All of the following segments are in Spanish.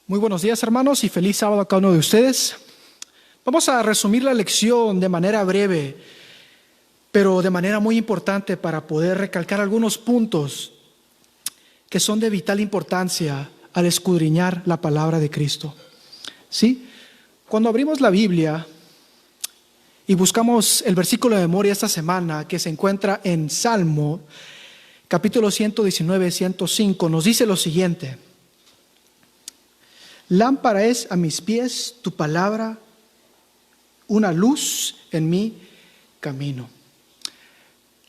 Muy buenos días, hermanos, y feliz sábado a cada uno de ustedes. Vamos a resumir la lección de manera breve, pero de manera muy importante para poder recalcar algunos puntos que son de vital importancia al escudriñar la palabra de Cristo. ¿Sí? Cuando abrimos la Biblia y buscamos el versículo de memoria esta semana que se encuentra en Salmo, capítulo 119, 105, nos dice lo siguiente: lámpara es a mis pies tu palabra, una luz en mi camino.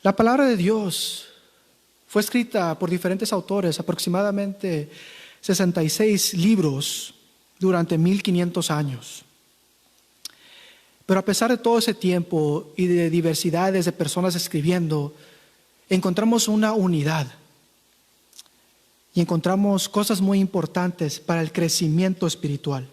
La palabra de Dios fue escrita por diferentes autores, aproximadamente 66 libros durante 1500 años. Pero a pesar de todo ese tiempo y de diversidades de personas escribiendo, encontramos una unidad y encontramos cosas muy importantes para el crecimiento espiritual.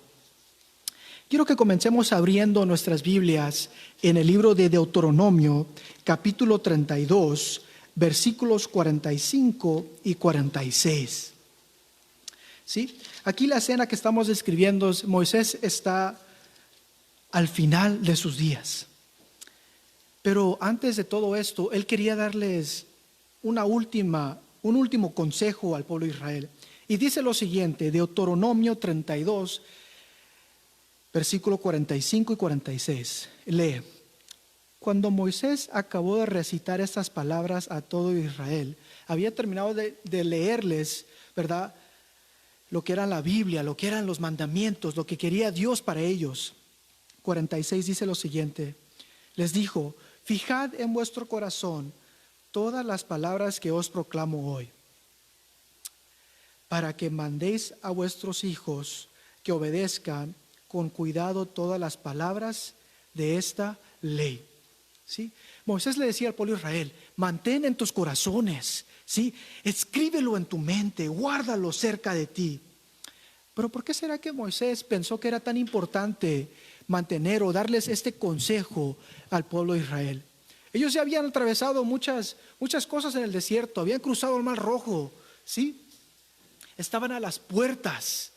Quiero que comencemos abriendo nuestras Biblias en el libro de Deuteronomio, capítulo 32, versículos 45 y 46. ¿Sí? Aquí la escena que estamos describiendo es: Moisés está al final de sus días. Pero antes de todo esto, él quería darles un último consejo al pueblo de Israel. Y dice lo siguiente, Deuteronomio 32, versículo 45 y 46. Lee: cuando Moisés acabó de recitar estas palabras a todo Israel, había terminado de leerles, ¿verdad?, lo que era la Biblia, lo que eran los mandamientos, lo que quería Dios para ellos. 46 dice lo siguiente: les dijo, fijad en vuestro corazón todas las palabras que os proclamo hoy, para que mandéis a vuestros hijos que obedezcan con cuidado todas las palabras de esta ley. ¿Sí? Moisés le decía al pueblo de Israel: mantén en tus corazones, ¿sí? Escríbelo en tu mente, guárdalo cerca de ti. Pero ¿por qué será que Moisés pensó que era tan importante mantener o darles este consejo al pueblo de Israel? Ellos ya habían atravesado muchas cosas en el desierto, habían cruzado el Mar Rojo, ¿sí? Estaban a las puertas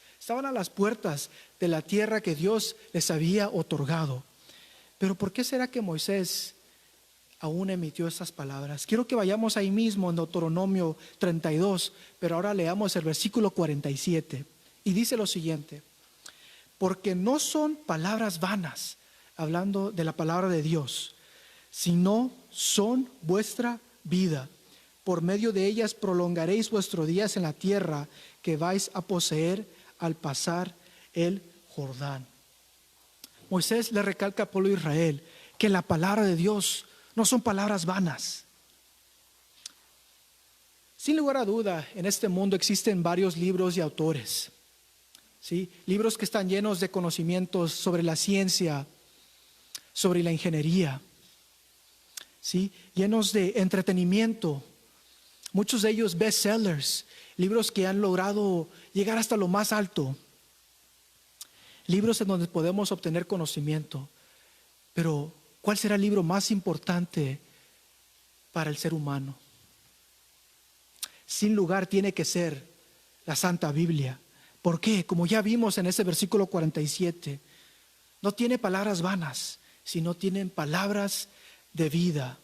de la tierra que Dios les había otorgado. Pero ¿por qué será que Moisés aún emitió estas palabras? Quiero que vayamos ahí mismo en Deuteronomio 32, pero ahora leamos el versículo 47. Y dice lo siguiente: porque no son palabras vanas, hablando de la palabra de Dios, sino son vuestra vida. Por medio de ellas prolongaréis vuestros días en la tierra que vais a poseer al pasar el Jordán. Moisés le recalca al pueblo de Israel que la palabra de Dios no son palabras vanas. Sin lugar a duda, en este mundo existen varios libros y autores, ¿sí? Libros que están llenos de conocimientos sobre la ciencia, sobre la ingeniería, ¿sí? Llenos de entretenimiento, muchos de ellos bestsellers, libros que han logrado llegar hasta lo más alto, libros en donde podemos obtener conocimiento. Pero ¿cuál será el libro más importante para el ser humano? Sin lugar tiene que ser la Santa Biblia. ¿Por qué? Como ya vimos en ese versículo 47, no tiene palabras vanas, sino tienen palabras de vida,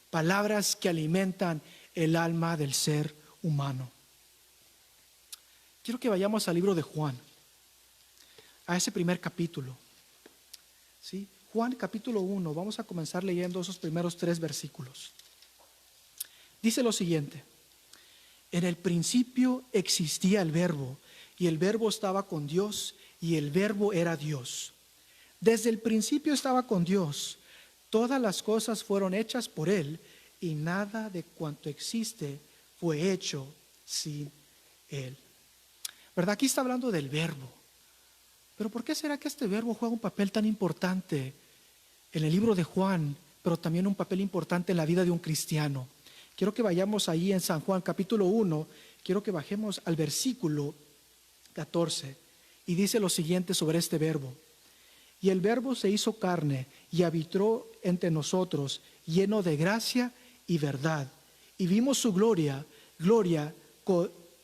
palabras que alimentan el alma del ser humano. Quiero que vayamos al libro de Juan, a ese primer capítulo, ¿sí? Juan capítulo 1, vamos a comenzar leyendo esos primeros 3 versículos. Dice lo siguiente: en el principio existía el Verbo, y el Verbo estaba con Dios, y el Verbo era Dios. Desde el principio estaba con Dios. Todas las cosas fueron hechas por Él, y nada de cuanto existe fue hecho sin Él. ¿Verdad? Aquí está hablando del Verbo. Pero ¿por qué será que este Verbo juega un papel tan importante en el libro de Juan, pero también un papel importante en la vida de un cristiano? Quiero que vayamos ahí en San Juan capítulo 1, quiero que bajemos al versículo 14, y dice lo siguiente sobre este Verbo: y el Verbo se hizo carne y habitó entre nosotros, lleno de gracia y verdad, y vimos su gloria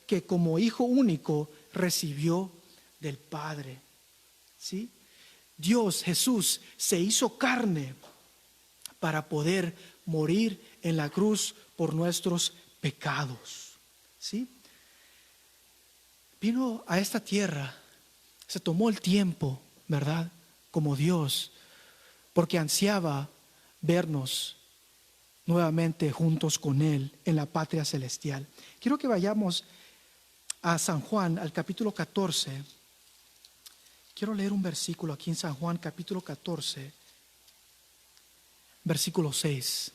que como Hijo único recibió del Padre. ¿Sí? Dios, Jesús, se hizo carne para poder morir en la cruz por nuestros pecados. ¿Sí? Vino a esta tierra, se tomó el tiempo, ¿verdad? Como Dios, porque ansiaba vernos nuevamente juntos con Él en la patria celestial. Quiero que vayamos a San Juan, al capítulo 14. Quiero leer un versículo aquí en San Juan, capítulo 14, versículo 6.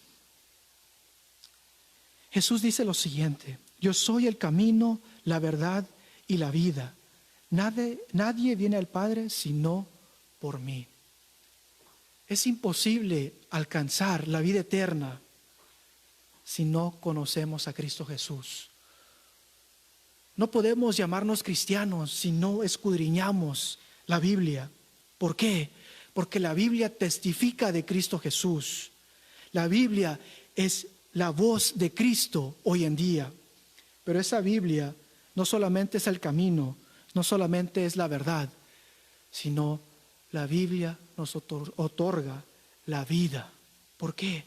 Jesús dice lo siguiente: yo soy el camino, la verdad y la vida. Nadie viene al Padre sino por mí. Es imposible alcanzar la vida eterna si no conocemos a Cristo Jesús. No podemos llamarnos cristianos si no escudriñamos la Biblia. ¿Por qué? Porque la Biblia testifica de Cristo Jesús. La Biblia es la voz de Cristo hoy en día. Pero esa Biblia no solamente es el camino, no solamente es la verdad, sino la Biblia nos otorga la vida. ¿Por qué?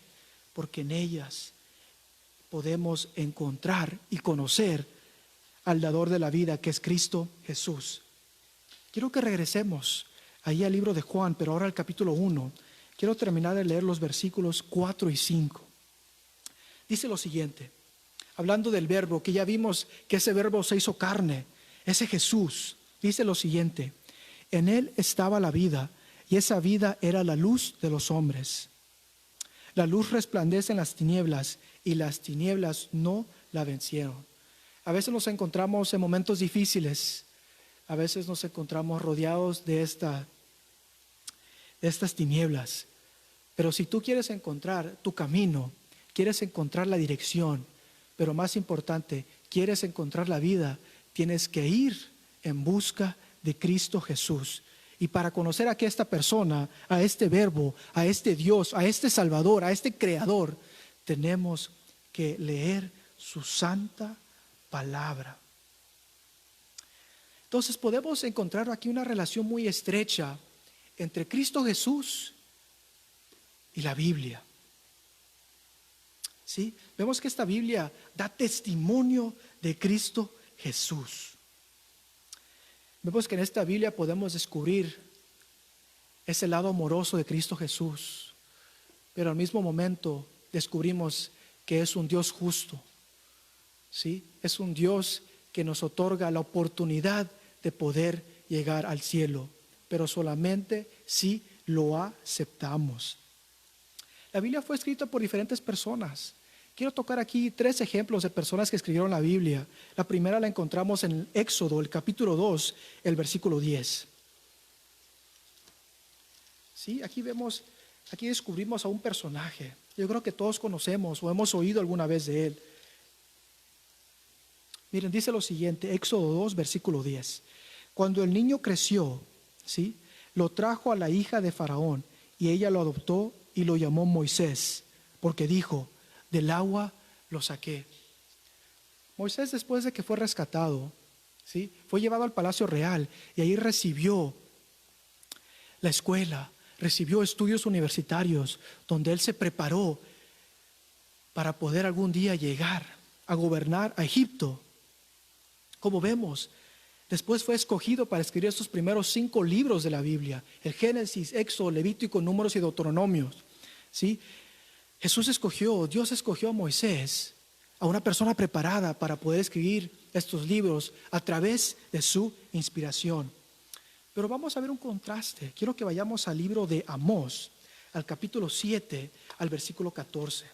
Porque en ellas podemos encontrar y conocer al dador de la vida, que es Cristo Jesús. Quiero que regresemos ahí al libro de Juan, pero ahora al capítulo 1. Quiero terminar de leer los versículos 4 y 5. Dice lo siguiente, hablando del verbo, que ya vimos que ese verbo se hizo carne, ese Jesús. Dice lo siguiente: en Él estaba la vida, y esa vida era la luz de los hombres. La luz resplandece en las tinieblas, y las tinieblas no la vencieron. A veces nos encontramos en momentos difíciles, a veces nos encontramos rodeados de estas tinieblas. Pero si tú quieres encontrar tu camino, quieres encontrar la dirección, pero más importante, quieres encontrar la vida, tienes que ir en busca de Cristo Jesús. Y para conocer a esta persona, a este verbo, a este Dios, a este Salvador, a este Creador, tenemos que leer su santa palabra. Entonces podemos encontrar aquí una relación muy estrecha entre Cristo Jesús y la Biblia. ¿Sí? Vemos que esta Biblia da testimonio de Cristo Jesús. Vemos que en esta Biblia podemos descubrir ese lado amoroso de Cristo Jesús, pero al mismo momento descubrimos que es un Dios justo. ¿Sí? Es un Dios que nos otorga la oportunidad de poder llegar al cielo, pero solamente si lo aceptamos. La Biblia fue escrita por diferentes personas. Quiero tocar aquí 3 ejemplos de personas que escribieron la Biblia. La primera la encontramos en el Éxodo, el capítulo 2, el versículo 10. ¿Sí? Aquí descubrimos a un personaje. Yo creo que todos conocemos o hemos oído alguna vez de él. Miren, dice lo siguiente, Éxodo 2, versículo 10. Cuando el niño creció, ¿sí?, lo trajo a la hija de Faraón, y ella lo adoptó y lo llamó Moisés, porque dijo: del agua lo saqué. Moisés, después de que fue rescatado, ¿sí?, fue llevado al palacio real, y ahí recibió la escuela, recibió estudios universitarios, donde él se preparó para poder algún día llegar a gobernar a Egipto. Como vemos, después fue escogido para escribir estos primeros 5 libros de la Biblia: el Génesis, Éxodo, Levítico, Números y Deuteronomios. ¿Sí? Dios escogió a Moisés, a una persona preparada para poder escribir estos libros a través de su inspiración. Pero vamos a ver un contraste. Quiero que vayamos al libro de Amós, al capítulo 7, al versículo 14.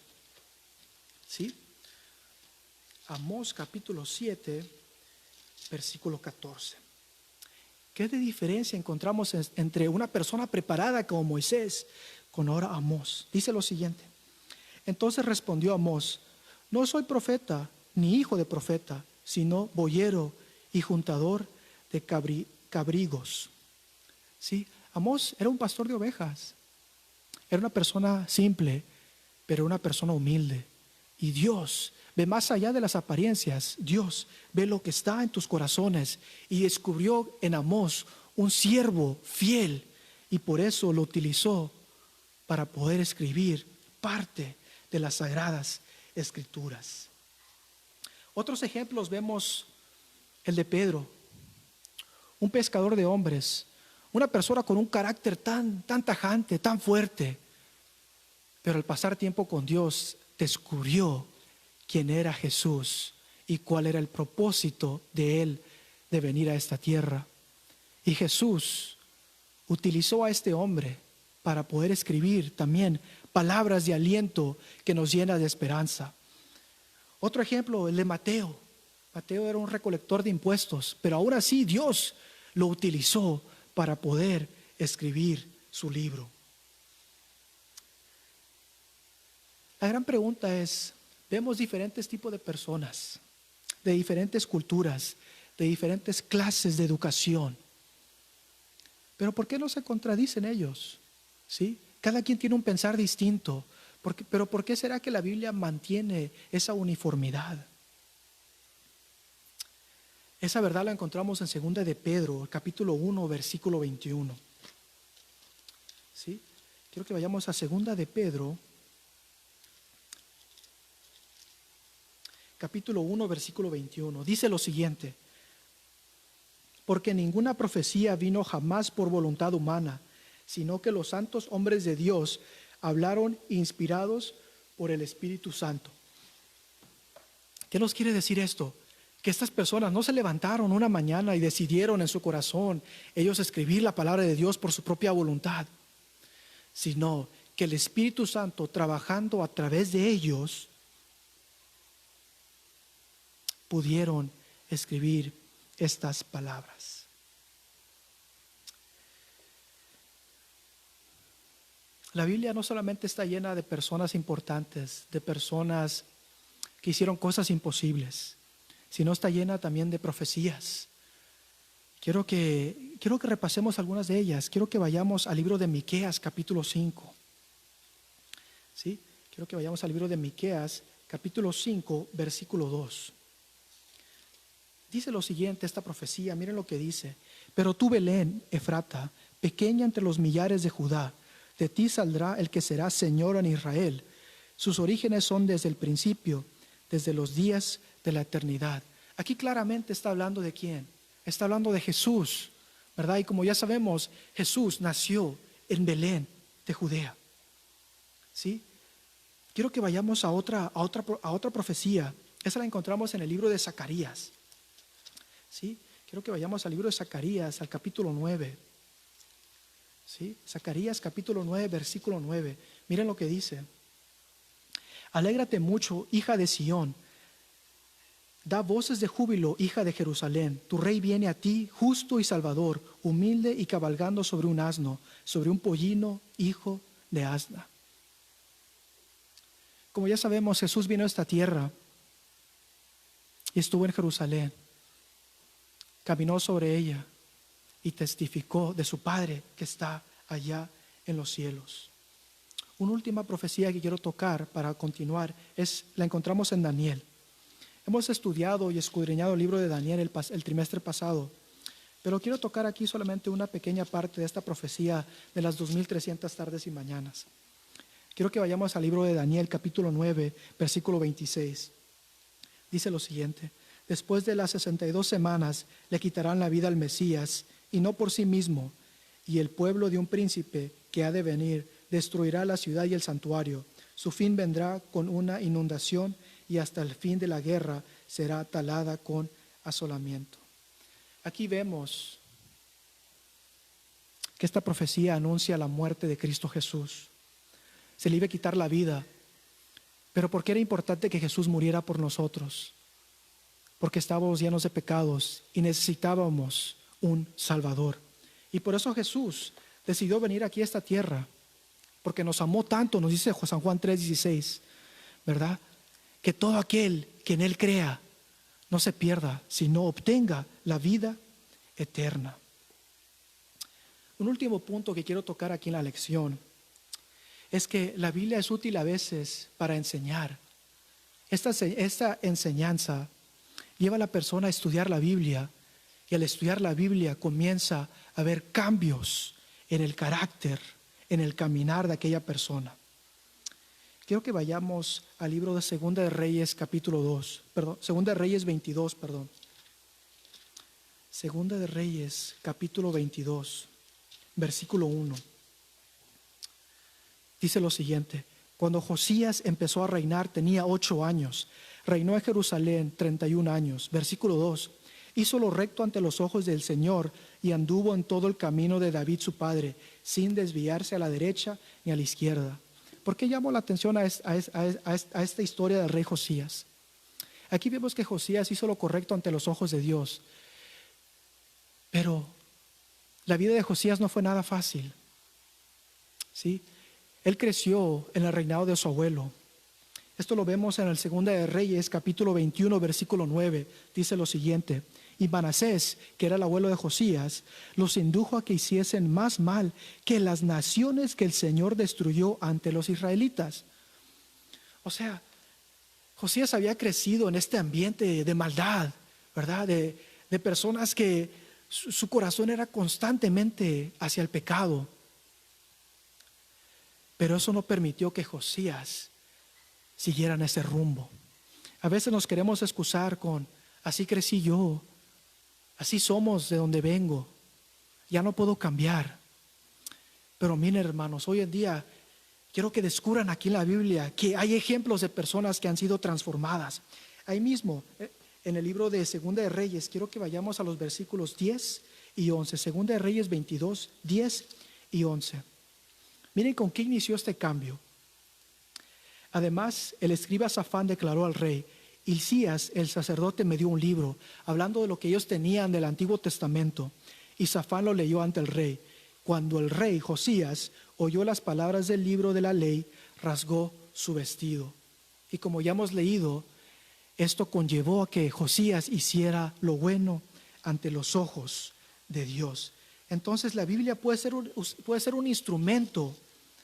¿Sí? Amós capítulo 7, versículo 14. ¿Qué de diferencia encontramos entre una persona preparada como Moisés con ahora Amós? Dice lo siguiente: entonces respondió Amós: no soy profeta ni hijo de profeta, sino boyero y juntador de cabrigos. ¿Sí? Amós era un pastor de ovejas. Era una persona simple, pero una persona humilde. Y Dios ve más allá de las apariencias. Dios ve lo que está en tus corazones y descubrió en Amós un siervo fiel y por eso lo utilizó para poder escribir parte de las sagradas escrituras. Otros ejemplos vemos el de Pedro, un pescador de hombres, una persona con un carácter tan tajante, tan fuerte, pero al pasar tiempo con Dios descubrió quién era Jesús y cuál era el propósito de él de venir a esta tierra. Y Jesús utilizó a este hombre para poder escribir también palabras de aliento que nos llena de esperanza. Otro ejemplo, el de Mateo. Mateo era un recolector de impuestos, pero aún así Dios lo utilizó para poder escribir su libro. La gran pregunta es, vemos diferentes tipos de personas, de diferentes culturas, de diferentes clases de educación. Pero ¿por qué no se contradicen ellos? ¿Sí? Cada quien tiene un pensar distinto. Pero ¿por qué será que la Biblia mantiene esa uniformidad? Esa verdad la encontramos en 2 de Pedro, capítulo 1, versículo 21. ¿Sí? Quiero que vayamos a 2 de Pedro, capítulo 1, versículo 21. Dice lo siguiente: porque ninguna profecía vino jamás por voluntad humana, sino que los santos hombres de Dios hablaron inspirados por el Espíritu Santo. ¿Qué nos quiere decir esto? Que estas personas no se levantaron una mañana y decidieron en su corazón ellos escribir la palabra de Dios por su propia voluntad, sino que el Espíritu Santo, trabajando a través de ellos, pudieron escribir estas palabras. La Biblia no solamente está llena de personas importantes, de personas que hicieron cosas imposibles, sino está llena también de profecías. Quiero que repasemos algunas de ellas. Quiero que vayamos al libro de Miqueas, capítulo 5. ¿Sí? Quiero que vayamos al libro de Miqueas, capítulo 5, versículo 2. Dice lo siguiente esta profecía, miren lo que dice: pero tú, Belén, Efrata, pequeña entre los millares de Judá, de ti saldrá el que será Señor en Israel. Sus orígenes son desde el principio, desde los días de la eternidad. Aquí claramente está hablando de quién. Está hablando de Jesús, ¿verdad? Y como ya sabemos, Jesús nació en Belén de Judea. ¿Sí? Quiero que vayamos a otra profecía. Esa la encontramos en el libro de Zacarías. ¿Sí? Quiero que vayamos al libro de Zacarías, al capítulo 9. ¿Sí? Zacarías capítulo 9, versículo 9. Miren lo que dice: alégrate mucho, hija de Sión, da voces de júbilo, hija de Jerusalén. Tu rey viene a ti, justo y salvador, humilde y cabalgando sobre un asno, sobre un pollino, hijo de asna. Como ya sabemos, Jesús vino a esta tierra y estuvo en Jerusalén, caminó sobre ella y testificó de su Padre que está allá en los cielos. Una última profecía que quiero tocar para continuar la encontramos en Daniel. Hemos estudiado y escudriñado el libro de Daniel el trimestre pasado, pero quiero tocar aquí solamente una pequeña parte de esta profecía de las 2300 tardes y mañanas. Quiero que vayamos al libro de Daniel capítulo 9, versículo 26. Dice lo siguiente: después de las 62 semanas le quitarán la vida al Mesías, y no por sí mismo, y el pueblo de un príncipe que ha de venir destruirá la ciudad y el santuario. Su fin vendrá con una inundación, y hasta el fin de la guerra será talada con asolamiento. Aquí vemos que esta profecía anuncia la muerte de Cristo Jesús. Se le iba a quitar la vida, pero ¿por qué era importante que Jesús muriera por nosotros? Porque estábamos llenos de pecados y necesitábamos un Salvador. Y por eso Jesús decidió venir aquí a esta tierra, porque nos amó tanto, nos dice San Juan 3:16, ¿verdad? Que todo aquel que en Él crea no se pierda, sino obtenga la vida eterna. Un último punto que quiero tocar aquí en la lección es que la Biblia es útil a veces para enseñar Esta enseñanza lleva a la persona a estudiar la Biblia, y al estudiar la Biblia comienza a ver cambios en el carácter, en el caminar de aquella persona. Quiero que vayamos al libro de Segunda de Reyes, capítulo 2, Segunda de Reyes 22, Segunda de Reyes, capítulo 22, versículo 1. Dice lo siguiente: cuando Josías empezó a reinar tenía 8 años, reinó en Jerusalén 31 años. Versículo 2. Hizo lo recto ante los ojos del Señor y anduvo en todo el camino de David su padre, sin desviarse a la derecha ni a la izquierda. ¿Por qué llamo la atención a esta historia del rey Josías? Aquí vemos que Josías hizo lo correcto ante los ojos de Dios, pero la vida de Josías no fue nada fácil, ¿sí? Él creció en el reinado de su abuelo. Esto lo vemos en el Segunda de Reyes, capítulo 21, versículo 9. Dice lo siguiente: y Manasés, que era el abuelo de Josías, los indujo a que hiciesen más mal que las naciones que el Señor destruyó ante los israelitas. O sea, Josías había crecido en este ambiente de maldad, ¿verdad? De personas que su corazón era constantemente hacia el pecado. Pero eso no permitió que Josías siguiera en ese rumbo. A veces nos queremos excusar con: así crecí yo, así somos de donde vengo, ya no puedo cambiar. Pero miren, hermanos, hoy en día quiero que descubran aquí en la Biblia que hay ejemplos de personas que han sido transformadas. Ahí mismo, en el libro de Segunda de Reyes, quiero que vayamos a los versículos 10 y 11. Segunda de Reyes 22, 10 y 11. Miren con qué inició este cambio. Además, el escriba Safán declaró al rey: Hilcías, el sacerdote, me dio un libro hablando de lo que ellos tenían del Antiguo Testamento. Y Safán lo leyó ante el rey. Cuando el rey Josías oyó las palabras del libro de la ley, rasgó su vestido. Y como ya hemos leído, esto conllevó a que Josías hiciera lo bueno ante los ojos de Dios. Entonces la Biblia puede ser un instrumento,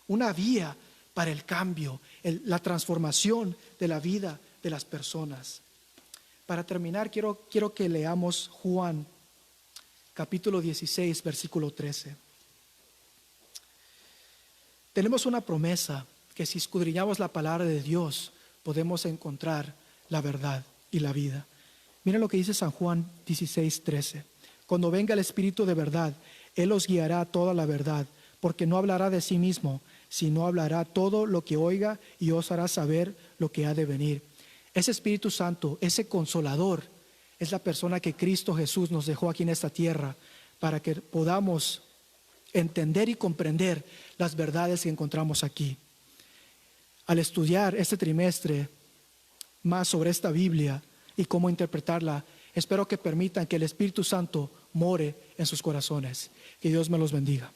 una vía para el cambio, la transformación de la vida de las personas. Para terminar, quiero que leamos Juan capítulo 16, versículo 13. Tenemos una promesa que si escudriñamos la palabra de Dios, podemos encontrar la verdad y la vida. Miren lo que dice San Juan 16, 13. Cuando venga el Espíritu de verdad, Él os guiará a toda la verdad, porque no hablará de sí mismo, sino hablará todo lo que oiga y os hará saber lo que ha de venir. Ese Espíritu Santo, ese Consolador, es la persona que Cristo Jesús nos dejó aquí en esta tierra para que podamos entender y comprender las verdades que encontramos aquí. Al estudiar este trimestre más sobre esta Biblia y cómo interpretarla, espero que permitan que el Espíritu Santo more en sus corazones. Que Dios me los bendiga.